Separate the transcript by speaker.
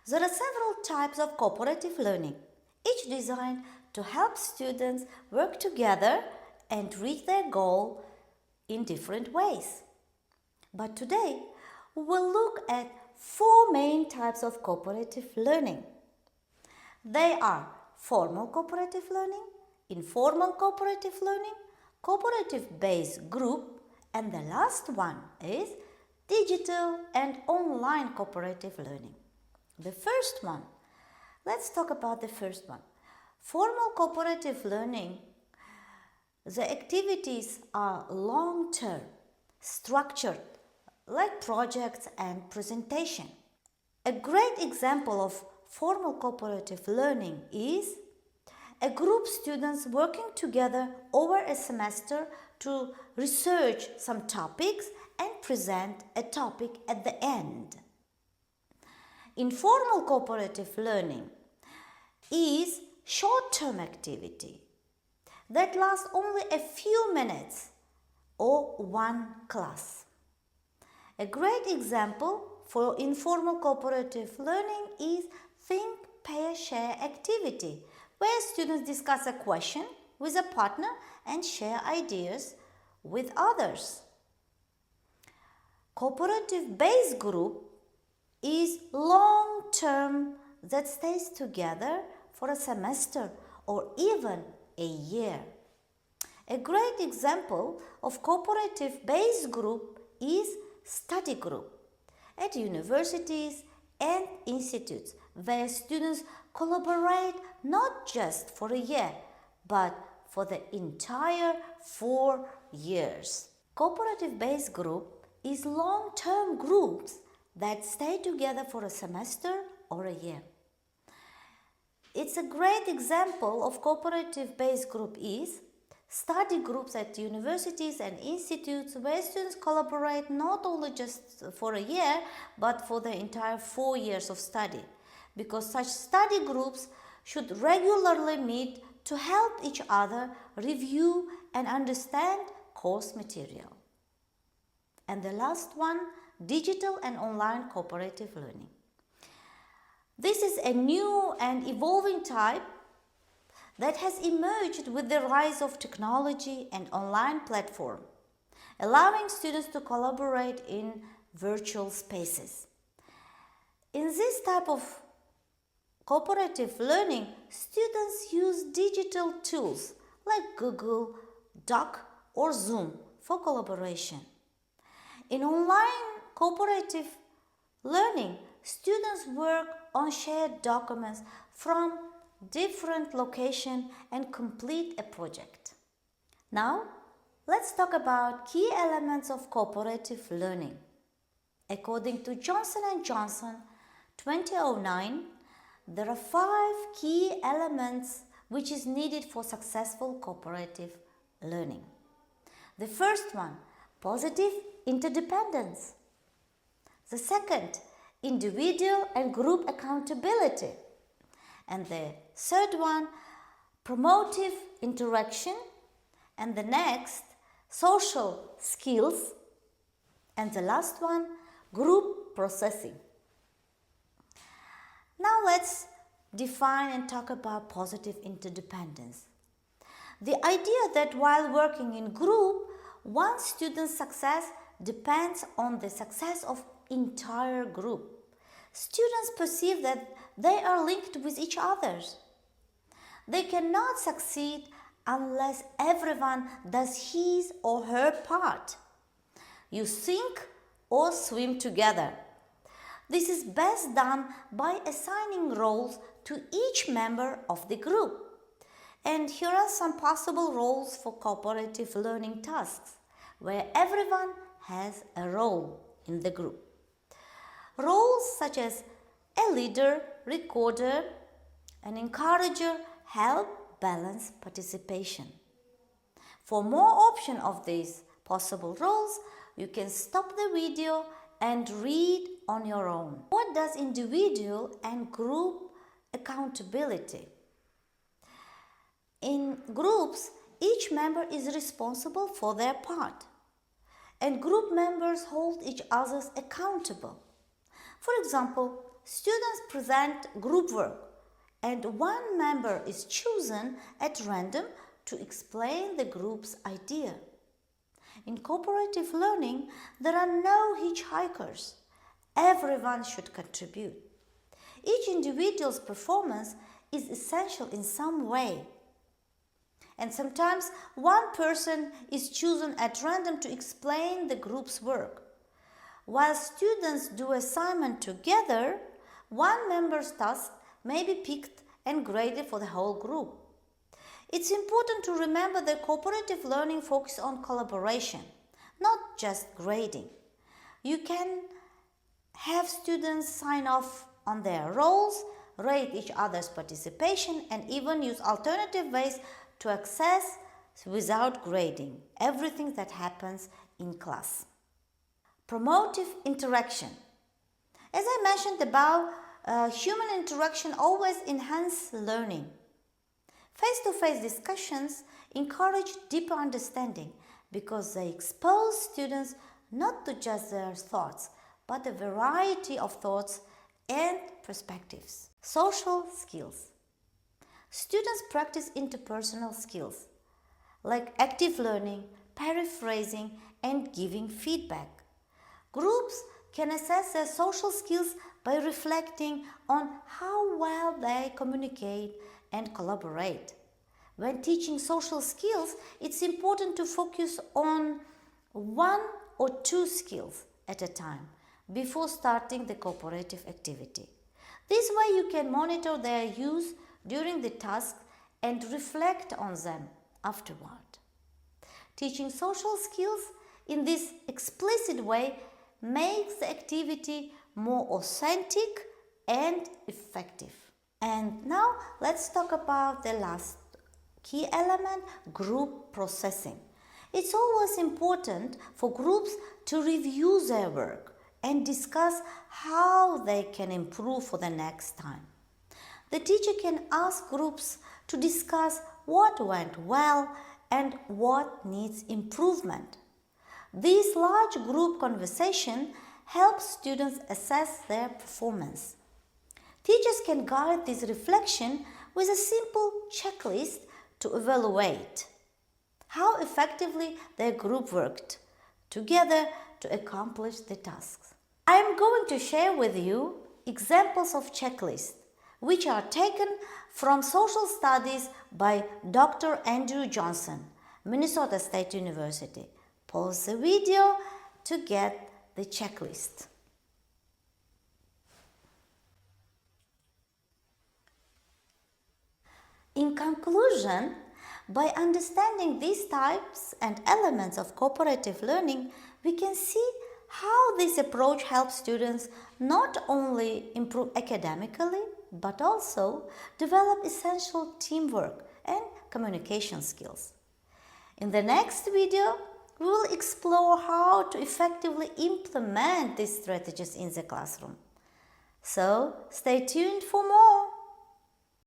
Speaker 1: There are several types of cooperative learning, each designed to help students work together and reach their goal in different ways. But today, we will look at four main types of cooperative learning. They are formal cooperative learning, informal cooperative learning, cooperative-based group, and the last one is digital and online cooperative learning. The first one, let's talk about the first one. Formal cooperative learning, the activities are long-term, structured, like projects and presentation. A great example of formal cooperative learning is a group of students working together over a semester to research some topics and present a topic at the end. Informal cooperative learning is short-term activity that lasts only a few minutes or one class. A great example for informal cooperative learning is think, pair, share activity, where students discuss a question with a partner and share ideas with others. Cooperative-based group is long-term that stays together for a semester or even a year. A great example of cooperative-based group is study group at universities and institutes where students collaborate not just for a year but for the entire 4 years. Cooperative-based group is long-term groups that stay together for a semester or a year. It's a great example of cooperative-based group is study groups at universities and institutes where students collaborate not only just for a year but for the entire 4 years of study, because such study groups should regularly meet to help each other review and understand course material. And the last one, digital and online cooperative learning. This is a new and evolving type that has emerged with the rise of technology and online platform, allowing students to collaborate in virtual spaces. In this type of cooperative learning, students use digital tools like Google Doc or Zoom for collaboration. In online cooperative learning, students work on shared documents from different locations and complete a project. Now, let's talk about key elements of cooperative learning. According to Johnson & Johnson 2009, there are 5 key elements which is needed for successful cooperative learning. The first one, positive interdependence. The second, individual and group accountability. And the third one, promotive interaction. And the next, social skills. And the last one, group processing. Now let's define and talk about positive interdependence. The idea that while working in group, one student's success depends on the success of entire group. Students perceive that they are linked with each other. They cannot succeed unless everyone does his or her part. You sink or swim together. This is best done by assigning roles to each member of the group. And here are some possible roles for cooperative learning tasks, where everyone has a role in the group. Roles such as a leader, recorder, an encourager help balance participation. For more options of these possible roles, you can stop the video and read on your own. What does individual and group accountability? In groups, each member is responsible for their part, and group members hold each other accountable. For example, students present group work and one member is chosen at random to explain the group's idea. In cooperative learning, there are no hitchhikers. Everyone should contribute. Each individual's performance is essential in some way. And sometimes one person is chosen at random to explain the group's work. While students do assignment together, one member's task may be picked and graded for the whole group. It's important to remember that cooperative learning focuses on collaboration, not just grading. You can have students sign off on their roles, rate each other's participation, and even use alternative ways to access without grading everything that happens in class. Promotive interaction. As I mentioned above, human interaction always enhances learning. Face-to-face discussions encourage deeper understanding because they expose students not to just their thoughts, but a variety of thoughts and perspectives. Social skills. Students practice interpersonal skills like active learning, paraphrasing, and giving feedback. Groups can assess their social skills by reflecting on how well they communicate and collaborate. When teaching social skills, it's important to focus on one or two skills at a time before starting the cooperative activity. This way you can monitor their use during the task and reflect on them afterward. Teaching social skills in this explicit way makes the activity more authentic and effective. And now let's talk about the last key element, group processing. It's always important for groups to review their work and discuss how they can improve for the next time. The teacher can ask groups to discuss what went well and what needs improvement. This large group conversation helps students assess their performance. Teachers can guide this reflection with a simple checklist to evaluate how effectively their group worked together to accomplish the tasks. I am going to share with you examples of checklists which are taken from social studies by Dr. Andrew Johnson, Minnesota State University. Pause the video to get the checklist. In conclusion, by understanding these types and elements of cooperative learning, we can see how this approach helps students not only improve academically, but also develop essential teamwork and communication skills. In the next video, we will explore how to effectively implement these strategies in the classroom. So, stay tuned for more.